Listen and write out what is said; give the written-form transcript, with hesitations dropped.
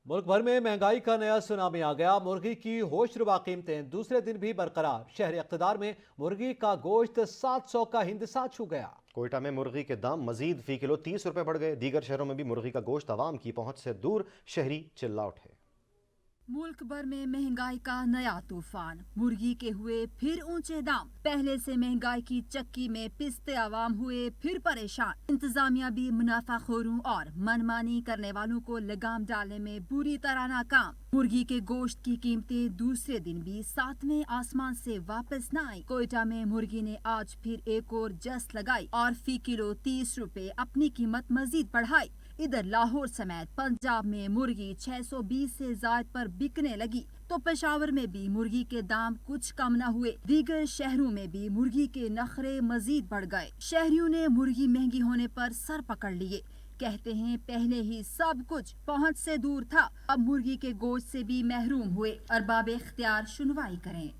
मुल्क भर में महंगाई का नया सुनामी आ गया। मुर्गी की होशरुबा कीमतें दूसरे दिन भी बरकरार। शहर इक़्तिदार में मुर्गी का गोश्त 700 का हिंदसा छू गया। कोयटा में मुर्गी के दाम मजीद फी किलो 30 रुपए बढ़ गए। दीगर शहरों में भी मुर्गी का गोश्त आवाम की पहुंच से दूर, शहरी चिल्ला उठे। मुल्क भर में महंगाई का नया तूफान। मुर्गी के हुए फिर ऊंचे दाम। पहले से महंगाई की चक्की में पिसते आवाम हुए फिर परेशान। इंतजामिया भी मुनाफाखोरों और मनमानी करने वालों को लगाम डालने में बुरी तरह नाकाम। मुर्गी के गोश्त की कीमतें दूसरे दिन भी सातवें आसमान से वापस न आई। कोयटा में मुर्गी ने आज फिर एक और जस्त लगाई और फी किलो 30 रुपए अपनी कीमत मजीद बढ़ाई। इधर लाहौर समेत पंजाब में मुर्गी 620 से जायद पर बिकने लगी, तो पेशावर में भी मुर्गी के दाम कुछ कम न हुए। दीगर शहरों में भी मुर्गी के नखरे मजीद बढ़ गए। शहरियों ने मुर्गी महंगी होने पर सर पकड़ लिए। कहते हैं पहले ही सब कुछ पहुंच से दूर था, अब मुर्गी के गोश्त से भी महरूम हुए। अरबाब इख्तियार सुनवाई करें।